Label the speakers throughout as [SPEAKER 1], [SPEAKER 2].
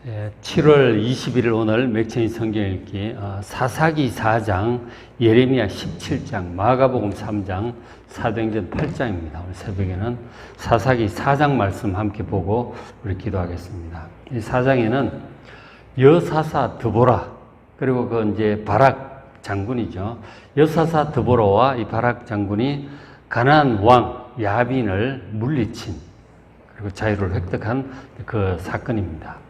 [SPEAKER 1] 7월 21일 오늘 맥천이 성경 읽기 사사기 4장, 예레미야 17장, 마가복음 3장, 사도행전 8장입니다. 오늘 새벽에는 사사기 4장 말씀 함께 보고 우리 기도하겠습니다. 이 4장에는 여사사 드보라, 그리고 그 이제 바락 장군이죠. 여사사 드보라와 이 바락 장군이 가나안 왕 야빈을 물리친, 그리고 자유를 획득한 그 사건입니다.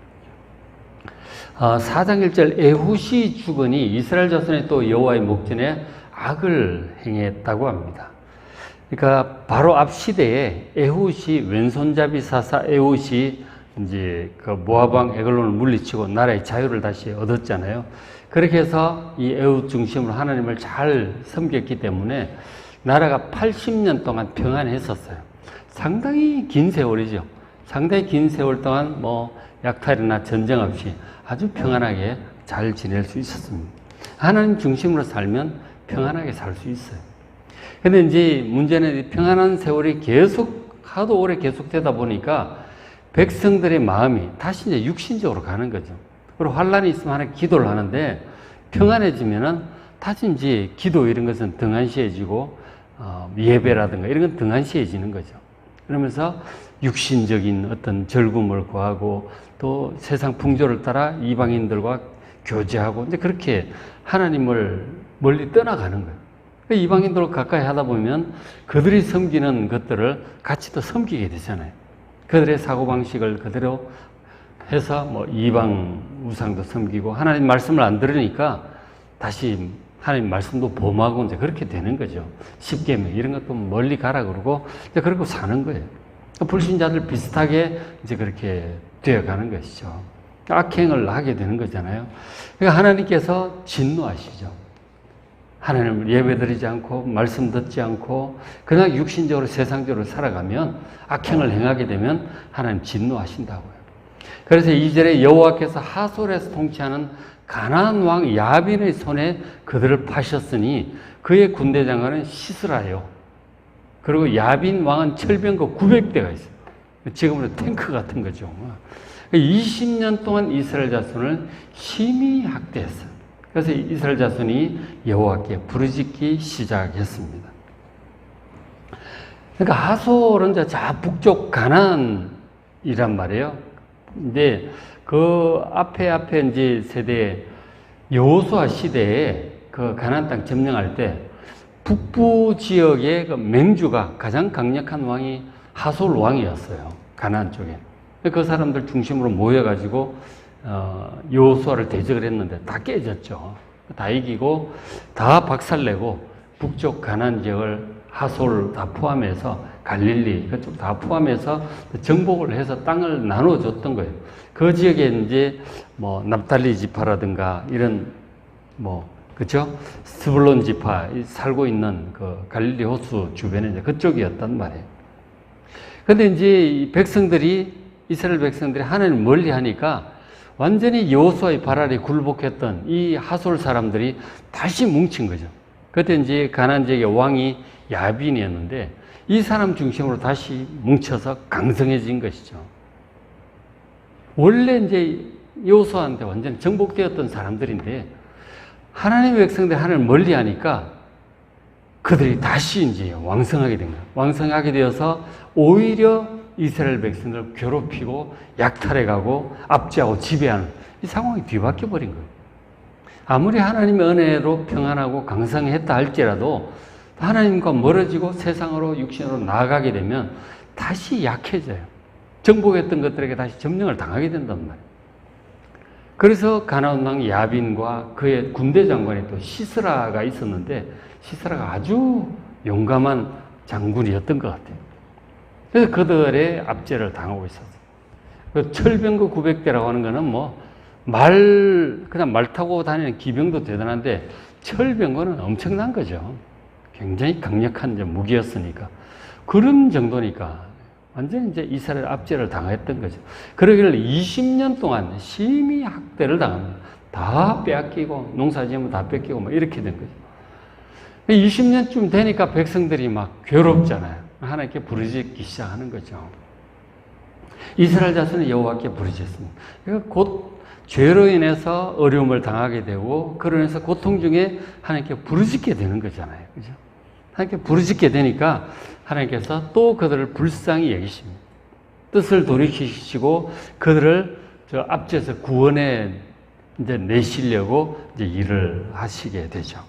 [SPEAKER 1] 4장 1절 에훗이 죽으니 이스라엘 자손이 또 여호와의 목전에 악을 행했다고 합니다. 그러니까 바로 앞 시대에 에훗이 왼손잡이 사사 에훗이 이제 그 모압 왕 에글론을 물리치고 나라의 자유를 다시 얻었잖아요. 그렇게 해서 이 에훗 중심으로 하나님을 잘 섬겼기 때문에 나라가 80년 동안 평안했었어요. 상당히 긴 세월이죠. 상당히 긴 세월 동안 약탈이나 전쟁 없이 아주 평안하게 잘 지낼 수 있었습니다. 하나님 중심으로 살면 평안하게 살 수 있어요. 근데 이제 문제는 평안한 세월이 하도 오래 계속되다 보니까 백성들의 마음이 다시 이제 육신적으로 가는 거죠. 그리고 환란이 있으면 하나님 기도를 하는데 평안해지면은 다시 이제 기도 이런 것은 등한시해지고 예배라든가 이런 건 등한시해지는 거죠. 그러면서 육신적인 어떤 즐거움을 구하고 또 세상 풍조를 따라 이방인들과 교제하고 이제 그렇게 하나님을 멀리 떠나가는 거예요. 이방인들과 가까이 하다 보면 그들이 섬기는 것들을 같이 또 섬기게 되잖아요. 그들의 사고방식을 그대로 해서 이방 우상도 섬기고 하나님 말씀을 안 들으니까 다시 하나님 말씀도 범하고 이제 그렇게 되는 거죠. 십계명 이런 것도 멀리 가라 그러고 이제 그러고 사는 거예요. 불신자들 비슷하게 이제 그렇게 되어가는 것이죠. 악행을 하게 되는 거잖아요. 그러니까 하나님께서 진노하시죠. 하나님을 예배드리지 않고 말씀 듣지 않고 그냥 육신적으로 세상적으로 살아가면 악행을 행하게 되면 하나님 진노하신다고요. 그래서 2절에 여호와께서 하솔에서 통치하는 가나안 왕 야빈의 손에 그들을 파셨으니 그의 군대 장관은 시스라요. 그리고 야빈 왕은 철병거 900대가 있어요. 지금으로 탱크 같은 거죠. 20년 동안 이스라엘 자손을 심히 학대했어요. 그래서 이스라엘 자손이 여호와께 부르짖기 시작했습니다. 그러니까 하솔은 저 북쪽 가나안이란 말이에요. 근데 그 앞에 이제 세대 여호수아 시대에 그 가나안 땅 점령할 때 북부 지역의 그 맹주가 가장 강력한 왕이 하솔 왕이었어요. 가나안 쪽에. 그 사람들 중심으로 모여가지고 여호수아를 대적을 했는데 다 깨졌죠. 다 이기고 다 박살내고 북쪽 가나안 지역을 하솔 다 포함해서 갈릴리 그쪽 다 포함해서 정복을 해서 땅을 나눠줬던 거예요. 그 지역에 이제 납달리 지파라든가 이런 그죠? 스불론 지파 살고 있는 그 갈릴리 호수 주변에 이제 그쪽이었단 말이에요. 근데 이제 이 백성들이 이스라엘 백성들이 하나님을 멀리 하니까 완전히 여호수아의 발 아래 굴복했던 이 하솔 사람들이 다시 뭉친 거죠. 그때 이제 가나안 지역의 왕이 야빈이었는데 이 사람 중심으로 다시 뭉쳐서 강성해진 것이죠. 원래 이제 여호수아한테 완전히 정복되었던 사람들인데 하나님의 백성들이 하나님을 멀리 하니까 그들이 다시 이제 왕성하게 된 거예요. 왕성하게 되어서 오히려 이스라엘 백성들을 괴롭히고 약탈해가고 압제하고 지배하는 이 상황이 뒤바뀌어 버린 거예요. 아무리 하나님의 은혜로 평안하고 강성했다 할지라도 하나님과 멀어지고 세상으로 육신으로 나아가게 되면 다시 약해져요. 정복했던 것들에게 다시 점령을 당하게 된단 말이에요. 그래서 가나안 왕 야빈과 그의 군대 장관이 또 시스라가 있었는데 시스라가 아주 용감한 장군이었던 것 같아요. 그래서 그들의 압제를 당하고 있었어요. 그 철병거 900대라고 하는 거는 그냥 말 타고 다니는 기병도 대단한데 철병거는 엄청난 거죠. 굉장히 강력한 무기였으니까. 그런 정도니까 완전히 이제 이스라엘 압제를 당했던 거죠. 그러기를 20년 동안 심히 학대를 당합니다. 다 빼앗기고 농사지으면 다 뺏기고 이렇게 된 거죠. 20년쯤 되니까 백성들이 막 괴롭잖아요. 하나님께 부르짖기 시작하는 거죠. 이스라엘 자손이 여호와께 부르짖습니다. 그러니까 곧 죄로 인해서 어려움을 당하게 되고 그러면서 고통 중에 하나님께 부르짖게 되는 거잖아요. 그죠? 하나님께 부르짖게 되니까 하나님께서 또 그들을 불쌍히 여기십니다. 뜻을 돌이키시고 그들을 저 앞에서 구원에 이제 내시려고 이제 일을 하시게 되죠.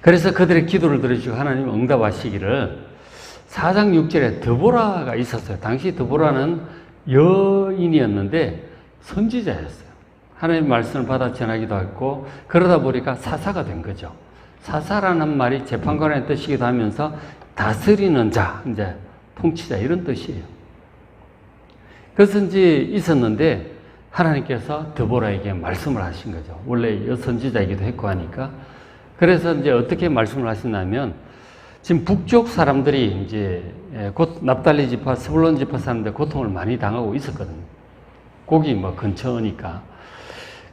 [SPEAKER 1] 그래서 그들의 기도를 들으시고 하나님 응답하시기를 4장 6절에 드보라가 있었어요. 당시 드보라는 여인이었는데 선지자였어요. 하나님 말씀을 받아 전하기도 했고 그러다 보니까 사사가 된 거죠. 사사라는 말이 재판관의 뜻이기도 하면서 다스리는 자, 이제 통치자 이런 뜻이에요. 그래서 이제 있었는데 하나님께서 드보라에게 말씀을 하신 거죠. 원래 여선지자이기도 했고 하니까. 그래서 이제 어떻게 말씀을 하시냐면 지금 북쪽 사람들이 이제 곧 납달리 지파, 스불론 지파 사람들 고통을 많이 당하고 있었거든요. 거기 뭐 근처니까.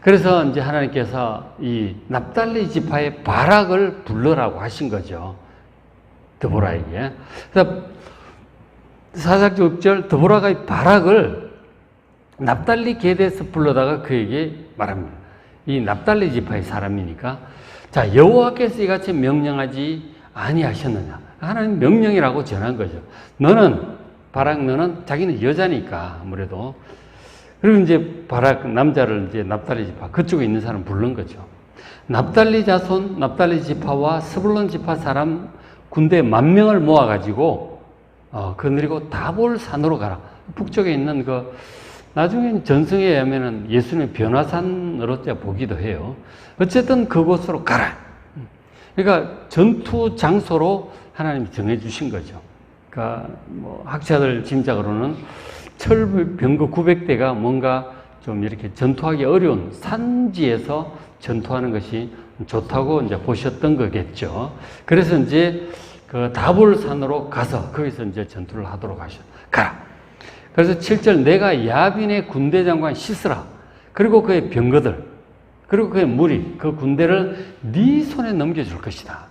[SPEAKER 1] 그래서 이제 하나님께서 이 납달리 지파의 바락을 불러라고 하신 거죠. 드보라에게. 그래서 4장 6절 드보라가 이 바락을 납달리 계대에서 불러다가 그에게 말합니다. 이 납달리 지파의 사람이니까 자 여호와께서 이같이 명령하지 아니하셨느냐. 하나님 명령이라고 전한 거죠. 너는 바락 너는 자기는 여자니까 아무래도 그리고 이제 바락 남자를 이제 납달리 지파 그쪽에 있는 사람 부른 거죠. 납달리 자손 납달리 지파와 스불론 지파 사람 군대 10,000명을 모아가지고 그리고 다볼 산으로 가라. 북쪽에 있는 그 나중에 전승에 의하면은 예수님의 변화산으로 보기도 해요. 어쨌든 그곳으로 가라. 그러니까 전투 장소로 하나님이 정해주신 거죠. 그러니까 뭐 학자들 짐작으로는 철병거 900대가 뭔가 좀 이렇게 전투하기 어려운 산지에서 전투하는 것이 좋다고 이제 보셨던 거겠죠. 그래서 이제 그 다볼산으로 가서 거기서 이제 전투를 하도록 가라. 그래서 7절 내가 야빈의 군대 장관 시스라 그리고 그의 병거들 그리고 그의 무리 그 군대를 네 손에 넘겨줄 것이다.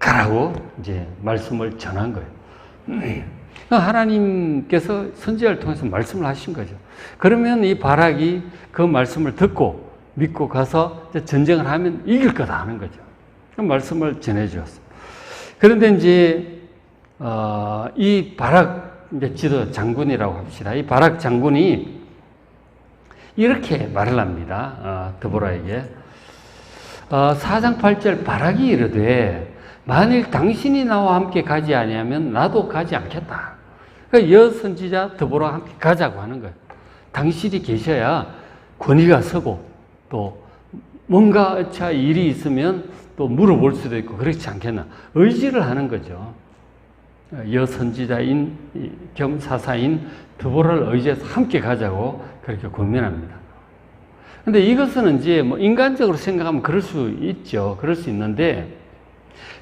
[SPEAKER 1] 가라고 이제 말씀을 전한 거예요. 하나님께서 선지자를 통해서 말씀을 하신 거죠. 그러면 이 바락이 그 말씀을 듣고 믿고 가서 전쟁을 하면 이길 거다 하는 거죠. 그 말씀을 전해 주었어요. 그런데 이제 이 바락 이제 지도 장군이라고 합시다. 이 바락 장군이 이렇게 말을 합니다. 드보라에게 4장 8절 바락이 이르되 만일 당신이 나와 함께 가지 아니하면 나도 가지 않겠다. 그러니까 여선지자 드보라와 함께 가자고 하는 거예요. 당신이 계셔야 권위가 서고 또 뭔가 어차 일이 있으면 또 물어볼 수도 있고 그렇지 않겠나. 의지를 하는 거죠. 여선지자인 겸 사사인 드보라를 의지해서 함께 가자고 그렇게 권면합니다. 근데 이것은 이제 뭐 인간적으로 생각하면 그럴 수 있죠. 그럴 수 있는데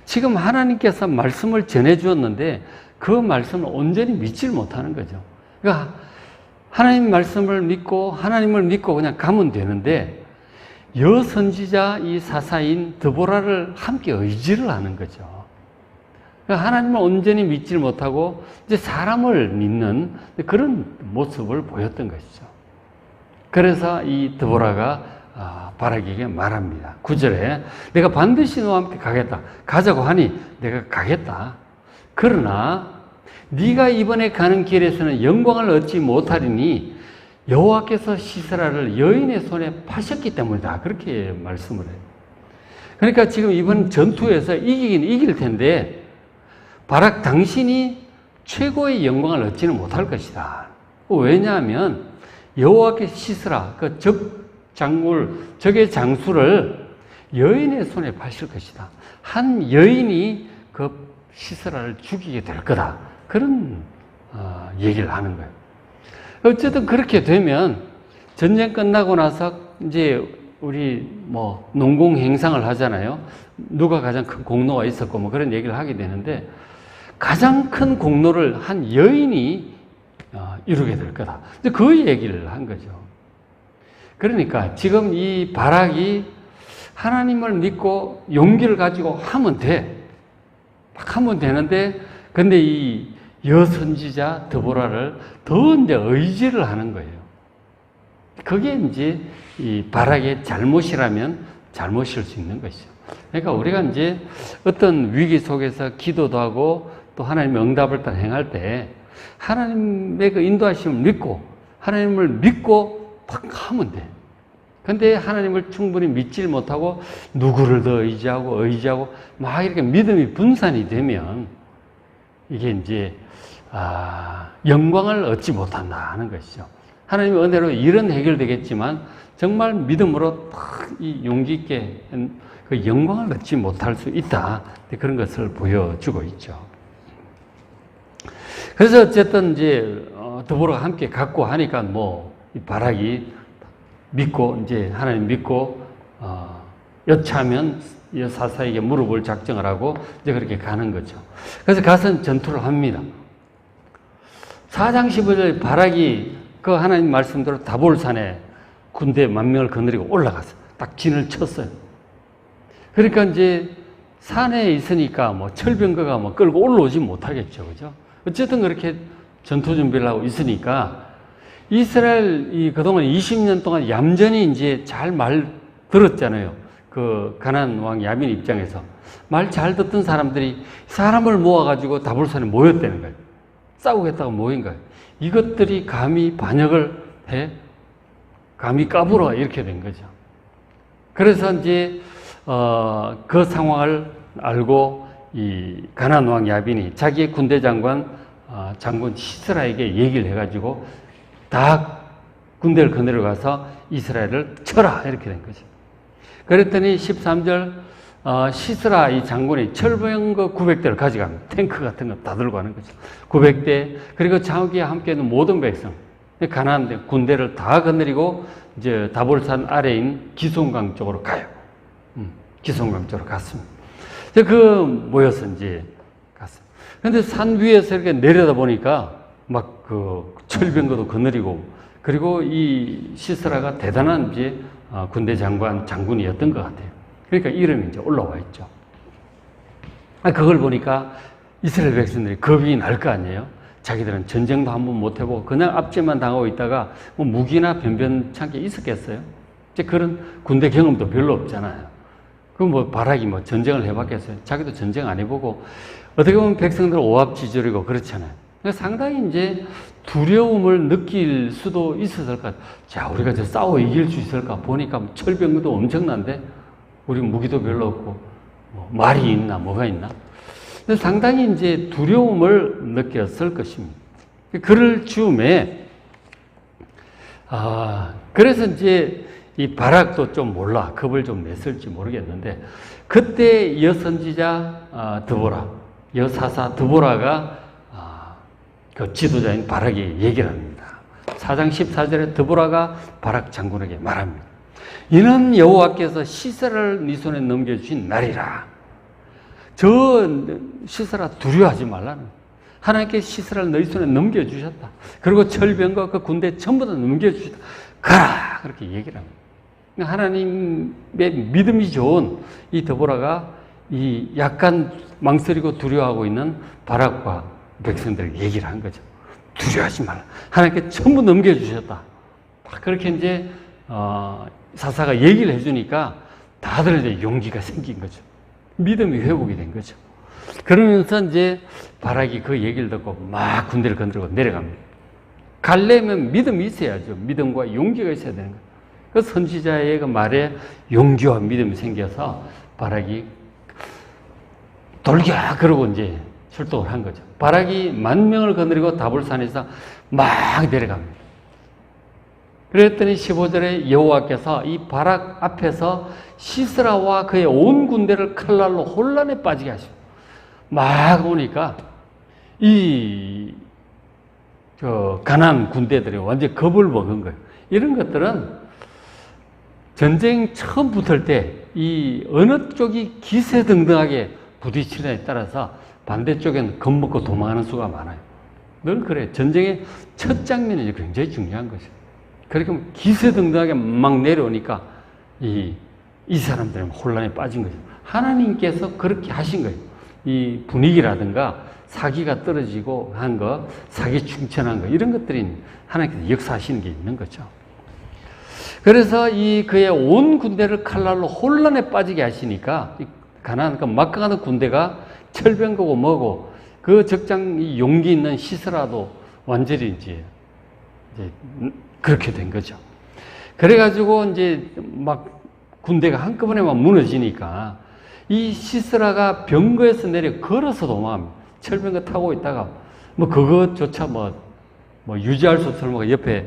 [SPEAKER 1] 지금 하나님께서 말씀을 전해 주었는데 그 말씀을 온전히 믿지를 못하는 거죠. 그러니까 하나님 말씀을 믿고 하나님을 믿고 그냥 가면 되는데 여선지자 이 사사인 드보라를 함께 의지를 하는 거죠. 그러니까 하나님을 온전히 믿지를 못하고 이제 사람을 믿는 그런 모습을 보였던 것이죠. 그래서 이 드보라가 바락에게 말합니다. 9절에 내가 반드시 너와 함께 가겠다. 가자고 하니 내가 가겠다. 그러나 네가 이번에 가는 길에서는 영광을 얻지 못하리니 여호와께서 시스라를 여인의 손에 파셨기 때문이다. 그렇게 말씀을 해요. 그러니까 지금 이번 전투에서 이기긴 이길 텐데 바락 당신이 최고의 영광을 얻지는 못할 것이다. 왜냐하면 여호와께서 시스라 그 적의 장수를 여인의 손에 파실 것이다. 한 여인이 그 시스라를 죽이게 될 거다. 그런 얘기를 하는 거예요. 어쨌든 그렇게 되면 전쟁 끝나고 나서 이제 우리 뭐 농공 행상을 하잖아요. 누가 가장 큰 공로가 있었고 뭐 그런 얘기를 하게 되는데 가장 큰 공로를 한 여인이 이루게 될 거다. 그 얘기를 한 거죠. 그러니까 지금 이 바락이 하나님을 믿고 용기를 가지고 하면 돼. 막 하면 되는데 근데 이 여선지자 드보라를 더 이제 의지를 하는 거예요. 그게 이제 이 바락의 잘못이라면 잘못일 수 있는 것이죠. 그러니까 우리가 이제 어떤 위기 속에서 기도도 하고 또 하나님의 응답을 따라 행할 때 하나님의 그 인도하심을 믿고 하나님을 믿고 막 하면 돼. 근데 하나님을 충분히 믿질 못하고 누구를 더 의지하고 막 이렇게 믿음이 분산이 되면 이게 이제 영광을 얻지 못한다 하는 것이죠. 하나님의 은혜로 일은 해결되겠지만 정말 믿음으로 이 용기 있게 그 영광을 얻지 못할 수 있다. 그런 것을 보여주고 있죠. 그래서 어쨌든 이제 드보라가 함께 갖고 하니까 이 바락이 믿고 이제 하나님 믿고 여차하면 사사에게 무릎을 작정을 하고 이제 그렇게 가는 거죠. 그래서 가서 전투를 합니다. 4장 15절 바락이 그 하나님 말씀대로 다볼산에 군대 10,000명을 거느리고 올라가서 딱 진을 쳤어요. 그러니까 이제 산에 있으니까 철병거가 끌고 올라오지 못하겠죠. 그죠? 어쨌든 그렇게 전투 준비를 하고 있으니까 이스라엘이 그동안 20년 동안 얌전히 이제 잘 말 들었잖아요. 그 가나안 왕 야빈 입장에서 말 잘 듣던 사람들이 사람을 모아가지고 다볼산에 모였다는 거예요. 싸우겠다고 모인 거예요. 이것들이 감히 반역을 해? 감히 까불어? 이렇게 된 거죠. 그래서 이제 그 상황을 알고 이 가나안 왕 야빈이 자기의 군대 장군 시스라에게 얘기를 해가지고 다 군대를 거느려 가서 이스라엘을 쳐라 이렇게 된 거죠. 그랬더니 13절 시스라 이 장군이 철병거 900대를 가져갑니다. 탱크 같은 거 다 들고 가는 거죠. 900대 그리고 자기와 함께 있는 모든 백성 가나안 군대를 다 거느리고 이제 다볼산 아래인 기손강 쪽으로 가요. 기손강 쪽으로 갔습니다. 모여서 이제 갔어요. 근데 산 위에서 이렇게 내려다 보니까 막 그 철병거도 거느리고 그리고 이 시스라가 대단한 이제 군대 장군이었던 것 같아요. 그러니까 이름이 이제 올라와 있죠. 그걸 보니까 이스라엘 백성들이 겁이 날 거 아니에요. 자기들은 전쟁도 한번 못 해보고 그냥 압제만 당하고 있다가 무기나 변변찮게 있었겠어요. 이제 그런 군대 경험도 별로 없잖아요. 바락이 전쟁을 해봤겠어요. 자기도 전쟁 안 해보고 어떻게 보면 백성들 오합지졸이고 그렇잖아요. 그러니까 상당히 이제 두려움을 느낄 수도 있었을 것 같아요. 자, 우리가 저 싸워 이길 수 있을까? 보니까 철병도 엄청난데 우리 무기도 별로 없고 말이 있나 뭐가 있나? 근데 상당히 이제 두려움을 느꼈을 것입니다. 그럴 즈음에 그래서 이제 이 바락도 좀 몰라 겁을 좀 냈을지 모르겠는데 그때 여선지자 드보라 여사사 드보라가 그 지도자인 바락이 얘기를 합니다. 4장 14절에 드보라가 바락 장군에게 말합니다. 이는 여호와께서 시스라를 네 손에 넘겨주신 날이라. 저 시스라 두려워하지 말라는. 하나님께 시스라를 너희 손에 넘겨주셨다. 그리고 철병과 그 군대 전부 다 넘겨주셨다. 가라! 그렇게 얘기를 합니다. 하나님의 믿음이 좋은 이 드보라가 이 약간 망설이고 두려워하고 있는 바락과 백성들에게 얘기를 한 거죠. 두려워하지 말라. 하나님께 전부 넘겨주셨다. 그렇게 이제 사사가 얘기를 해주니까 다들 이제 용기가 생긴 거죠. 믿음이 회복이 된 거죠. 그러면서 이제 바락이 그 얘기를 듣고 막 군대를 건드리고 내려갑니다. 가려면 믿음이 있어야죠. 믿음과 용기가 있어야 되는 거예요. 그 선지자의 그 말에 용기와 믿음이 생겨서 바락이 돌겨 그러고 이제 출동을 한 거죠. 바락이 10,000명을 거느리고 다볼산에서 막 내려갑니다. 그랬더니 15절에 여호와께서 이 바락 앞에서 시스라와 그의 온 군대를 칼날로 혼란에 빠지게 하시고 막 오니까 가나안 군대들이 완전히 겁을 먹은 거예요. 이런 것들은 전쟁 처음 붙을 때 이 어느 쪽이 기세등등하게 부딪히느냐에 따라서 반대쪽에는 겁먹고 도망하는 수가 많아요. 늘 그래. 전쟁의 첫 장면이 굉장히 중요한 거죠. 그러니까 기세등등하게 막 내려오니까 이 사람들은 혼란에 빠진 거죠. 하나님께서 그렇게 하신 거예요. 이 분위기라든가 사기가 떨어지고 한 거, 사기 충천한 거, 이런 것들이 하나님께서 역사하시는 게 있는 거죠. 그래서 이 그의 온 군대를 칼날로 혼란에 빠지게 하시니까 가나안 그 막강한 군대가 철병거고 뭐고 그 적장 용기 있는 시스라도 완전히 이제 그렇게 된 거죠. 그래가지고 이제 막 군대가 한꺼번에 막 무너지니까 이 시스라가 병거에서 내려 걸어서 도망합니다. 철병거 타고 있다가 뭐 그것조차 뭐 유지할 수 없을 뭐 옆에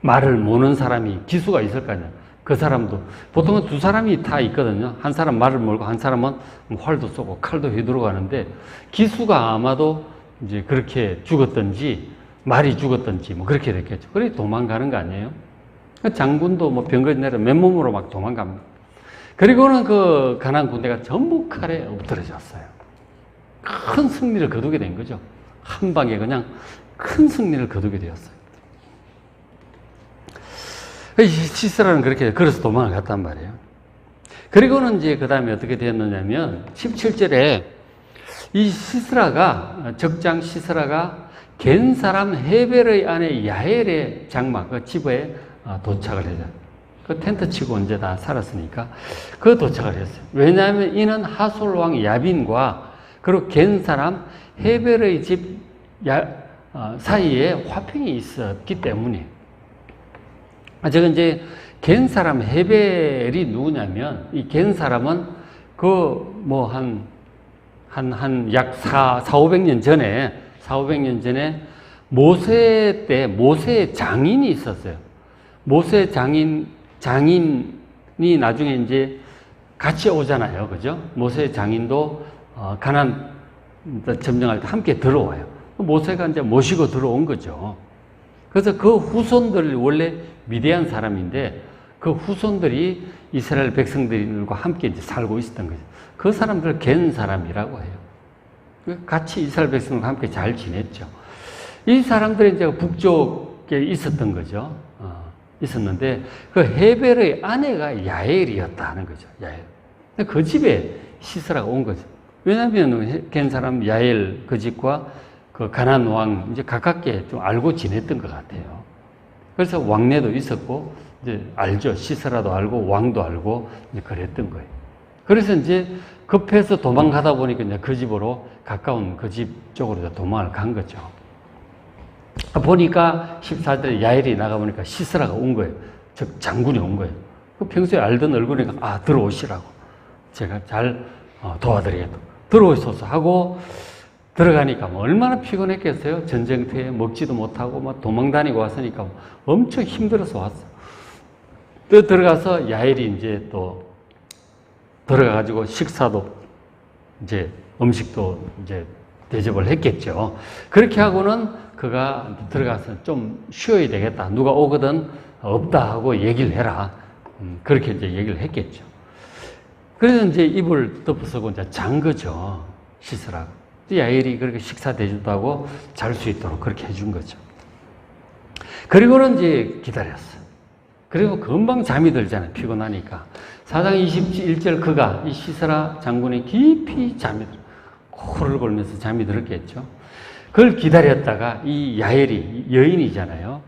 [SPEAKER 1] 말을 모는 사람이 기수가 있을 거 아니야. 그 사람도 보통은 두 사람이 다 있거든요. 한 사람 말을 몰고 한 사람은 활도 쏘고 칼도 휘두르고 하는데 기수가 아마도 이제 그렇게 죽었든지 말이 죽었든지 뭐 그렇게 됐겠죠. 그래 도망가는 거 아니에요? 장군도 뭐 병거에 내려 맨몸으로 막 도망갑니다. 그리고는 그 가나안 군대가 전부 칼에 엎드려졌어요. 큰 승리를 거두게 된 거죠. 한 방에 그냥 큰 승리를 거두게 되었어요. 시스라는 그렇게 걸어서 도망을 갔단 말이에요. 그리고는 이제 그 다음에 어떻게 되었느냐면 17절에 이 시스라가 적장 시스라가 겐 사람 헤벨의 아내 야엘의 장막 그 집에 도착을 해요. 그 텐트 치고 이제 다 살았으니까 그 도착을 했어요. 왜냐하면 이는 하솔 왕 야빈과 그리고 겐 사람 헤벨의 집 사이에 화평이 있었기 때문에. 제가 이제 겐 사람 헤벨이 누구냐면 이 겐 사람은 그 뭐 한 약 400-500년 전에 모세 때 모세의 장인이 있었어요. 모세 장인이 나중에 이제 같이 오잖아요. 그죠? 모세 장인도 가나안 점령할 때 함께 들어와요. 모세가 이제 모시고 들어온 거죠. 그래서 그 후손들 원래 미디안 사람인데 그 후손들이 이스라엘 백성들과 함께 이제 살고 있었던 거죠. 그 사람들을 겐 사람이라고 해요. 같이 이스라엘 백성들과 함께 잘 지냈죠. 이 사람들이 이제 북쪽에 있었던 거죠. 있었는데 그 헤벨의 아내가 야엘이었다는 거죠. 야엘. 그 집에 시스라가 온 거죠. 왜냐하면 겐 사람 야엘 그 집과 그 가나안 왕 이제 가깝게 좀 알고 지냈던 것 같아요. 그래서 왕래도 있었고 이제 알죠. 시스라도 알고 왕도 알고 이제 그랬던 거예요. 그래서 이제 급해서 도망가다 보니까 이제 그 집으로 가까운 그 집 쪽으로 도망을 간 거죠. 보니까 14절에 야엘이 나가보니까 시스라가 온 거예요. 즉 장군이 온 거예요. 평소에 알던 얼굴이니까 들어오시라고 제가 잘 도와드리겠다. 들어오셔서 하고 들어가니까 뭐 얼마나 피곤했겠어요. 전쟁터에 먹지도 못하고 막 도망 다니고 왔으니까 엄청 힘들어서 왔어. 또 들어가서 야엘이 이제 또 들어가가지고 식사도 이제 음식도 이제 대접을 했겠죠. 그렇게 하고는 그가 들어가서 좀 쉬어야 되겠다. 누가 오거든 없다 하고 얘기를 해라. 그렇게 이제 얘기를 했겠죠. 그래서 이제 이불 덮어쓰고 이제 잔 거죠. 시스라가. 야엘이 그렇게 식사 대접도 하고 잘 수 있도록 그렇게 해준 거죠. 그리고는 이제 기다렸어요. 그리고 금방 잠이 들잖아요. 피곤하니까. 4장 21절 그가 이 시스라 장군이 깊이 잠이 들어. 코를 골면서 잠이 들었겠죠. 그걸 기다렸다가 이 야엘이 여인이잖아요.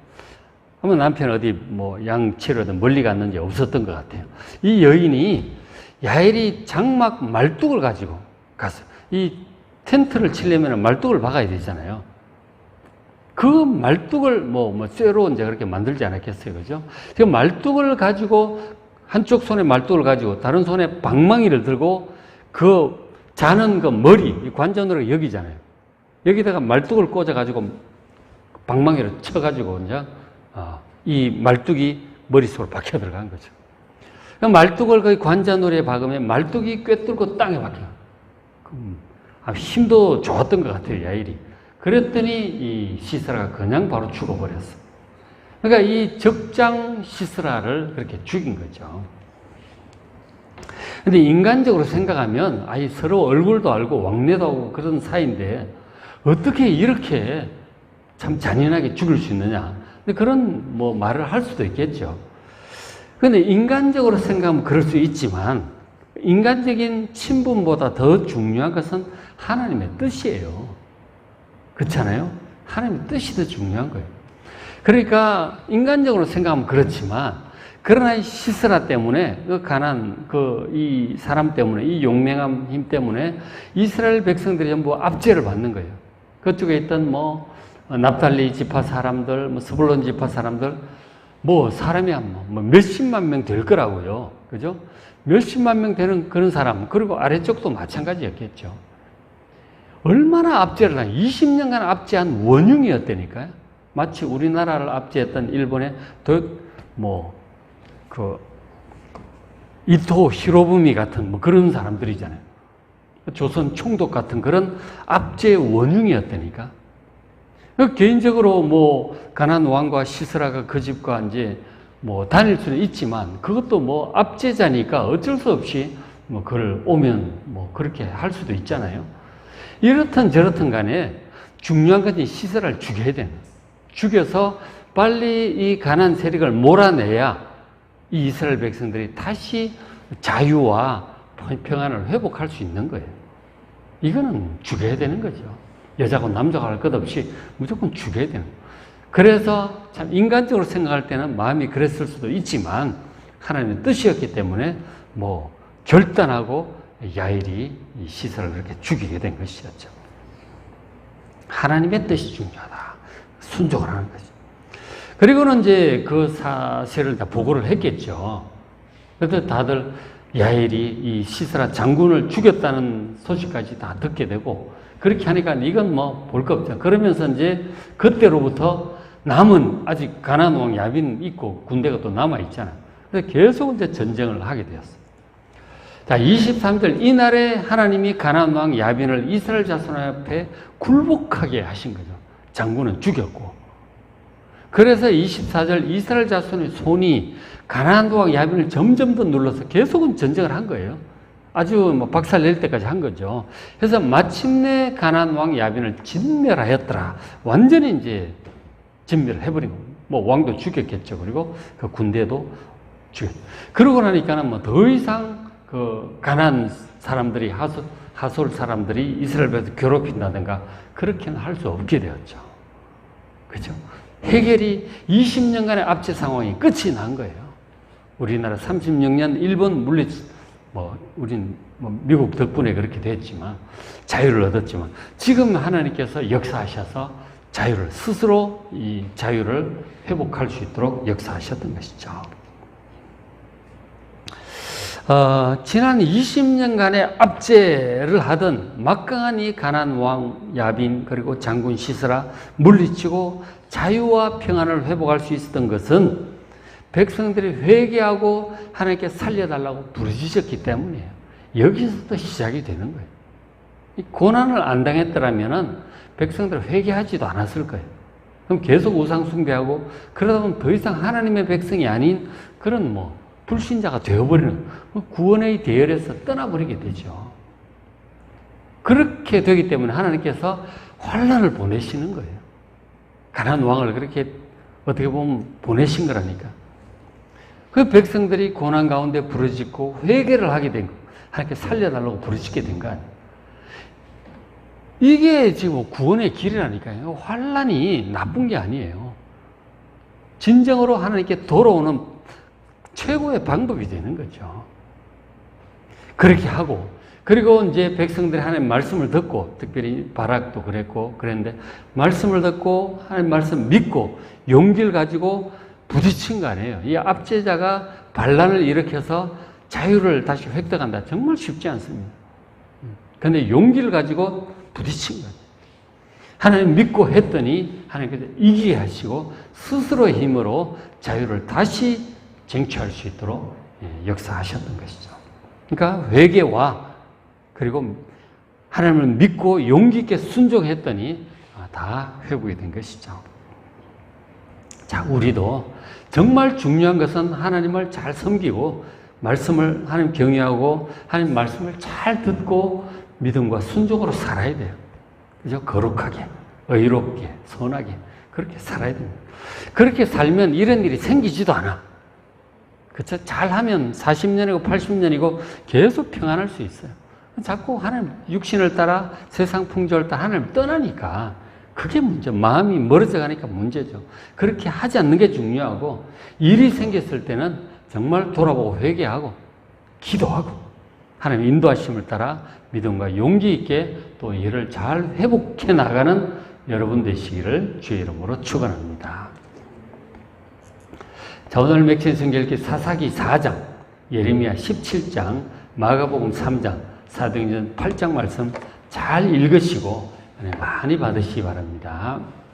[SPEAKER 1] 그러면 남편 어디 뭐 양치료든 멀리 갔는지 없었던 것 같아요. 이 여인이 야엘이 장막 말뚝을 가지고 갔어요. 이 텐트를 치려면 말뚝을 박아야 되잖아요. 그 말뚝을 쇠로 이제 그렇게 만들지 않았겠어요. 그죠? 그 말뚝을 가지고 한쪽 손에 말뚝을 가지고 다른 손에 방망이를 들고 그 자는 그 머리, 관자놀이가 여기잖아요. 여기다가 말뚝을 꽂아가지고 방망이를 쳐가지고 이제 이 말뚝이 머릿속으로 박혀 들어간 거죠. 그 말뚝을 그 관자놀이에 박으면 말뚝이 꿰뚫고 땅에 박혀요. 힘도 좋았던 것 같아요, 야엘이. 그랬더니 이 시스라가 그냥 바로 죽어버렸어. 그러니까 이 적장 시스라를 그렇게 죽인 거죠. 근데 인간적으로 생각하면 서로 얼굴도 알고 왕래도 하고 그런 사이인데 어떻게 이렇게 참 잔인하게 죽일 수 있느냐. 근데 그런 말을 할 수도 있겠죠. 근데 인간적으로 생각하면 그럴 수 있지만 인간적인 친분보다 더 중요한 것은 하나님의 뜻이에요. 그렇잖아요? 하나님의 뜻이 더 중요한 거예요. 그러니까 인간적으로 생각하면 그렇지만, 그러나 이 시스라 때문에, 그 가난, 이 사람 때문에, 이 용맹한 힘 때문에 이스라엘 백성들이 전부 압제를 받는 거예요. 그쪽에 있던 납달리 지파 사람들, 스불론 지파 사람들, 사람이 몇십만 명 될 거라고요. 그죠? 몇십만 명 되는 그런 사람, 그리고 아래쪽도 마찬가지였겠죠. 얼마나 압제를 한, 20년간 압제한 원흉이었다니까요. 마치 우리나라를 압제했던 일본의 이토 히로부미 같은 그런 사람들이잖아요. 조선 총독 같은 그런 압제의 원흉이었다니까. 개인적으로 가나안 왕과 시스라가 그 집과 이제 다닐 수는 있지만, 그것도 압제자니까 어쩔 수 없이 그걸 오면 그렇게 할 수도 있잖아요. 이렇든 저렇든 간에 중요한 것은 시스라를 죽여야 되는 거예요. 죽여서 빨리 이 가나안 세력을 몰아내야 이 이스라엘 백성들이 다시 자유와 평안을 회복할 수 있는 거예요. 이거는 죽여야 되는 거죠. 여자고 남자고 할 것 없이 무조건 죽여야 되는 거예요. 그래서 참 인간적으로 생각할 때는 마음이 그랬을 수도 있지만, 하나님의 뜻이었기 때문에 결단하고 야일이 이 시스라를 그렇게 죽이게 된 것이었죠. 하나님의 뜻이 중요하다. 순종을 하는 거죠. 그리고는 이제 그 사실을 다 보고를 했겠죠. 그래서 다들 야일이 이 시스라 장군을 죽였다는 소식까지 다 듣게 되고, 그렇게 하니까 이건 볼 거 없죠. 그러면서 이제 그때로부터 남은 아직 가나안 왕 야빈 있고 군대가 또 남아 있잖아요. 그래서 계속 이제 전쟁을 하게 되었어요. 자, 23절, 이날에 하나님이 가나안 왕 야빈을 이스라엘 자손 앞에 굴복하게 하신 거죠. 장군은 죽였고. 그래서 24절, 이스라엘 자손의 손이 가나안 왕 야빈을 점점 더 눌러서 계속은 전쟁을 한 거예요. 아주 박살 낼 때까지 한 거죠. 그래서 마침내 가나안 왕 야빈을 진멸하였더라. 완전히 이제 진멸을 해버린 거예요. 왕도 죽였겠죠. 그리고 그 군대도 죽였죠. 그러고 나니까는 더 이상 그 가나안 사람들이, 하솔 사람들이 이스라엘에서 괴롭힌다든가 그렇게는 할 수 없게 되었죠. 그죠? 해결이 20년간의 압제 상황이 끝이 난 거예요. 우리나라 36년 일본 우린 미국 덕분에 그렇게 됐지만, 자유를 얻었지만, 지금 하나님께서 역사하셔서 자유를, 스스로 이 자유를 회복할 수 있도록 역사하셨던 것이죠. 지난 20년간의 압제를 하던 막강한 이 가나안 왕 야빈, 그리고 장군 시스라 물리치고 자유와 평안을 회복할 수 있었던 것은 백성들이 회개하고 하나님께 살려달라고 부르짖었기 때문이에요. 여기서부터 시작이 되는 거예요. 이 고난을 안 당했더라면 백성들 회개하지도 않았을 거예요. 그럼 계속 우상 숭배하고 그러다 보면 더 이상 하나님의 백성이 아닌 그런 불신자가 되어버리는, 구원의 대열에서 떠나버리게 되죠. 그렇게 되기 때문에 하나님께서 환난을 보내시는 거예요. 가나안 왕을 그렇게 어떻게 보면 보내신 거라니까. 그 백성들이 고난 가운데 부르짖고 회개를 하게 된 거, 하나님께 살려달라고 부르짖게 된 거 아니에요. 이게 지금 구원의 길이라니까요. 환난이 나쁜 게 아니에요. 진정으로 하나님께 돌아오는 최고의 방법이 되는 거죠. 그렇게 하고, 그리고 이제 백성들이 하나님 말씀을 듣고, 특별히 바락도 그랬는데, 말씀을 듣고, 하나님 말씀 믿고, 용기를 가지고 부딪힌 거 아니에요. 이 압제자가 반란을 일으켜서 자유를 다시 획득한다. 정말 쉽지 않습니다. 그런데 용기를 가지고 부딪힌 거예요. 하나님 믿고 했더니 하나님께서 이기게 하시고 스스로의 힘으로 자유를 다시 쟁취할 수 있도록 역사하셨던 것이죠. 그러니까 회개와 그리고 하나님을 믿고 용기 있게 순종했더니 다 회복이 된 것이죠. 자, 우리도 정말 중요한 것은 하나님을 잘 섬기고 말씀을 하나님 경외하고 하나님 말씀을 잘 듣고 믿음과 순종으로 살아야 돼요. 그죠? 거룩하게, 의롭게, 선하게 그렇게 살아야 됩니다. 그렇게 살면 이런 일이 생기지도 않아. 그쵸? 잘하면 40년이고 80년이고 계속 평안할 수 있어요. 자꾸 하나님 육신을 따라 세상 풍조를 따라 하나님 떠나니까 그게 문제. 마음이 멀어져 가니까 문제죠. 그렇게 하지 않는 게 중요하고 일이 생겼을 때는 정말 돌아보고 회개하고 기도하고 하나님 인도하심을 따라 믿음과 용기 있게 또 일을 잘 회복해 나가는 여러분 되시기를 주의 이름으로 축원합니다. 자, 오늘 맥힌 성경 읽기 사사기 4장, 예레미야 17장, 마가복음 3장, 사도행전 8장 말씀 잘 읽으시고 많이 받으시기 바랍니다.